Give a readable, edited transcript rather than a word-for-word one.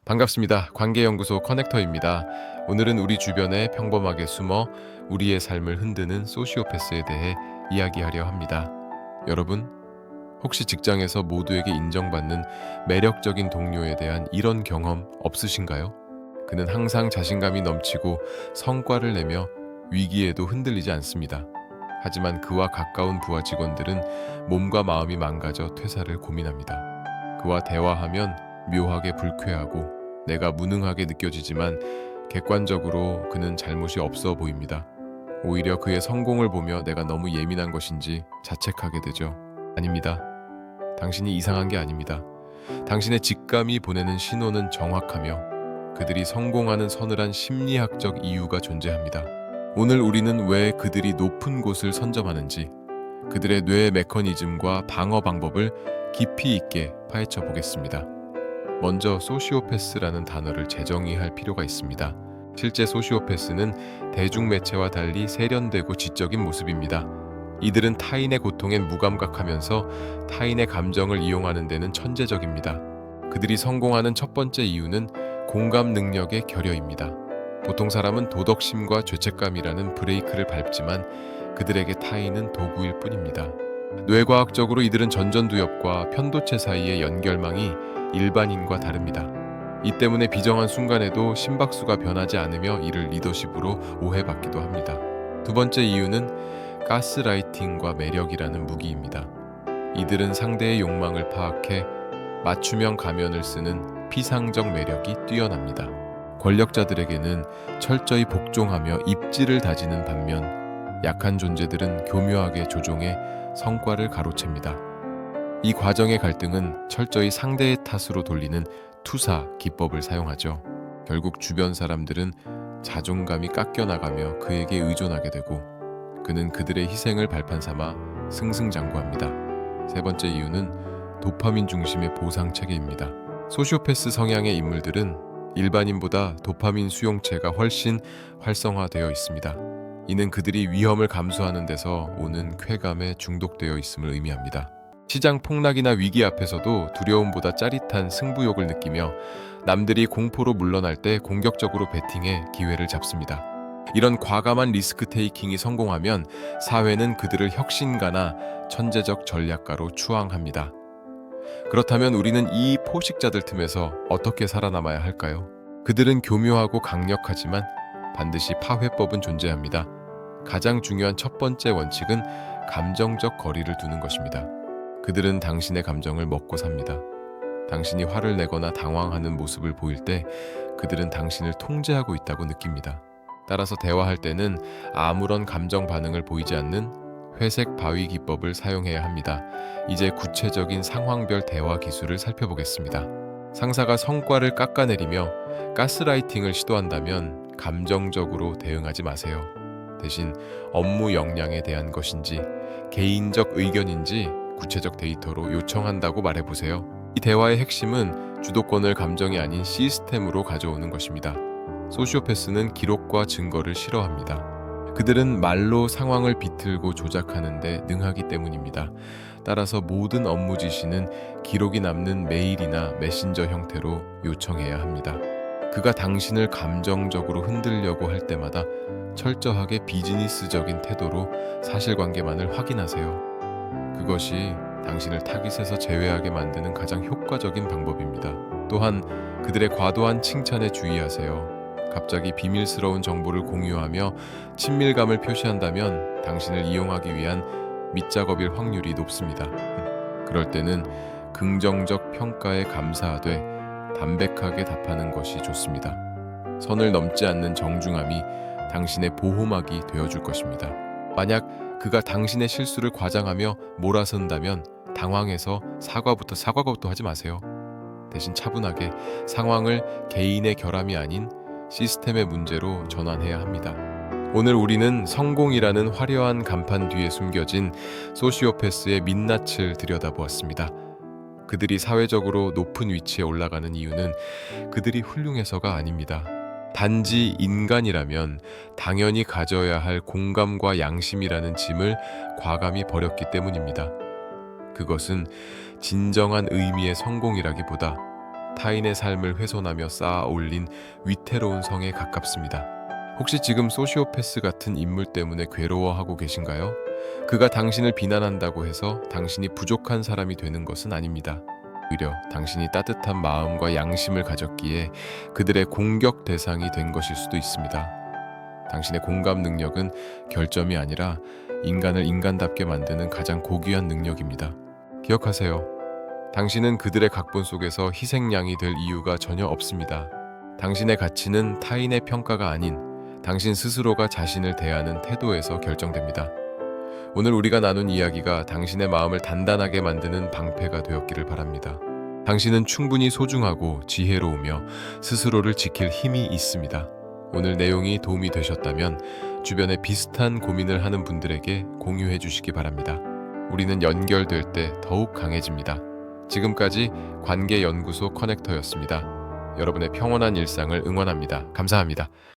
반갑습니다. 관계연구소 커넥터입니다. 오늘은 우리 주변에 평범하게 숨어 우리의 삶을 흔드는 소시오패스에 대해 이야기하려 합니다. 여러분, 혹시 직장에서 모두에게 인정받는 매력적인 동료에 대한 이런 경험 없으신가요? 그는 항상 자신감이 넘치고 성과를 내며 위기에도 흔들리지 않습니다. 하지만 그와 가까운 부하 직원들은 몸과 마음이 망가져 퇴사를 고민합니다. 그와 대화하면 묘하게 불쾌하고 내가 무능하게 느껴지지만 객관적으로 그는 잘못이 없어 보입니다. 오히려 그의 성공을 보며 내가 너무 예민한 것인지 자책하게 되죠. 아닙니다. 당신이 이상한 게 아닙니다. 당신의 직감이 보내는 신호는 정확하며 그들이 성공하는 서늘한 심리학적 이유가 존재합니다. 오늘 우리는 왜 그들이 높은 곳을 선점하는지, 그들의 뇌 메커니즘과 방어 방법을 깊이 있게 파헤쳐 보겠습니다. 먼저 소시오패스라는 단어를 재정의할 필요가 있습니다. 실제 소시오패스는 대중매체와 달리 세련되고 지적인 모습입니다. 이들은 타인의 고통엔 무감각하면서 타인의 감정을 이용하는 데는 천재적입니다. 그들이 성공하는 첫 번째 이유는 공감 능력의 결여입니다. 보통 사람은 도덕심과 죄책감이라는 브레이크를 밟지만 그들에게 타인은 도구일 뿐입니다. 뇌과학적으로 이들은 전전두엽과 편도체 사이의 연결망이 일반인과 다릅니다. 이 때문에 비정한 순간에도 심박수가 변하지 않으며 이를 리더십으로 오해받기도 합니다. 두 번째 이유는 가스라이팅과 매력이라는 무기입니다. 이들은 상대의 욕망을 파악해 맞춤형 가면을 쓰는 피상적 매력이 뛰어납니다. 권력자들에게는 철저히 복종하며 입지를 다지는 반면 약한 존재들은 교묘하게 조종해 성과를 가로챕니다. 이 과정의 갈등은 철저히 상대의 탓으로 돌리는 투사 기법을 사용하죠. 결국 주변 사람들은 자존감이 깎여나가며 그에게 의존하게 되고 그는 그들의 희생을 발판 삼아 승승장구합니다. 세 번째 이유는 도파민 중심의 보상 체계입니다. 소시오패스 성향의 인물들은 일반인보다 도파민 수용체가 훨씬 활성화되어 있습니다. 이는 그들이 위험을 감수하는 데서 오는 쾌감에 중독되어 있음을 의미합니다. 시장 폭락이나 위기 앞에서도 두려움보다 짜릿한 승부욕을 느끼며 남들이 공포로 물러날 때 공격적으로 배팅해 기회를 잡습니다. 이런 과감한 리스크 테이킹이 성공하면 사회는 그들을 혁신가나 천재적 전략가로 추앙합니다. 그렇다면 우리는 이 포식자들 틈에서 어떻게 살아남아야 할까요? 그들은 교묘하고 강력하지만 반드시 파회법은 존재합니다. 가장 중요한 첫 번째 원칙은 감정적 거리를 두는 것입니다. 그들은 당신의 감정을 먹고 삽니다. 당신이 화를 내거나 당황하는 모습을 보일 때 그들은 당신을 통제하고 있다고 느낍니다. 따라서 대화할 때는 아무런 감정 반응을 보이지 않는 회색 바위 기법을 사용해야 합니다. 이제 구체적인 상황별 대화 기술을 살펴보겠습니다. 상사가 성과를 깎아내리며 가스라이팅을 시도한다면 감정적으로 대응하지 마세요. 대신 업무 역량에 대한 것인지 개인적 의견인지 구체적 데이터로 요청한다고 말해보세요. 이 대화의 핵심은 주도권을 감정이 아닌 시스템으로 가져오는 것입니다. 소시오패스는 기록과 증거를 싫어합니다. 그들은 말로 상황을 비틀고 조작하는 데 능하기 때문입니다. 따라서 모든 업무 지시는 기록이 남는 메일이나 메신저 형태로 요청해야 합니다. 그가 당신을 감정적으로 흔들려고 할 때마다 철저하게 비즈니스적인 태도로 사실관계만을 확인하세요. 그것이 당신을 타깃에서 제외하게 만드는 가장 효과적인 방법입니다. 또한 그들의 과도한 칭찬에 주의하세요. 갑자기 비밀스러운 정보를 공유하며 친밀감을 표시한다면 당신을 이용하기 위한 밑작업일 확률이 높습니다. 그럴 때는 긍정적 평가에 감사하되 담백하게 답하는 것이 좋습니다. 선을 넘지 않는 정중함이 당신의 보호막이 되어줄 것입니다. 만약 그가 당신의 실수를 과장하며 몰아선다면 당황해서 사과부터 하지 마세요. 대신 차분하게 상황을 개인의 결함이 아닌 시스템의 문제로 전환해야 합니다. 오늘 우리는 성공이라는 화려한 간판 뒤에 숨겨진 소시오패스의 민낯을 들여다보았습니다. 그들이 사회적으로 높은 위치에 올라가는 이유는 그들이 훌륭해서가 아닙니다. 단지 인간이라면 당연히 가져야 할 공감과 양심이라는 짐을 과감히 버렸기 때문입니다. 그것은 진정한 의미의 성공이라기보다 타인의 삶을 훼손하며 쌓아 올린 위태로운 성에 가깝습니다. 혹시 지금 소시오패스 같은 인물 때문에 괴로워하고 계신가요? 그가 당신을 비난한다고 해서 당신이 부족한 사람이 되는 것은 아닙니다. 오히려 당신이 따뜻한 마음과 양심을 가졌기에 그들의 공격 대상이 된 것일 수도 있습니다. 당신의 공감 능력은 결점이 아니라 인간을 인간답게 만드는 가장 고귀한 능력입니다. 기억하세요. 당신은 그들의 각본 속에서 희생양이 될 이유가 전혀 없습니다. 당신의 가치는 타인의 평가가 아닌 당신 스스로가 자신을 대하는 태도에서 결정됩니다. 오늘 우리가 나눈 이야기가 당신의 마음을 단단하게 만드는 방패가 되었기를 바랍니다. 당신은 충분히 소중하고 지혜로우며 스스로를 지킬 힘이 있습니다. 오늘 내용이 도움이 되셨다면 주변에 비슷한 고민을 하는 분들에게 공유해 주시기 바랍니다. 우리는 연결될 때 더욱 강해집니다. 지금까지 관계연구소 커넥터였습니다. 여러분의 평온한 일상을 응원합니다. 감사합니다.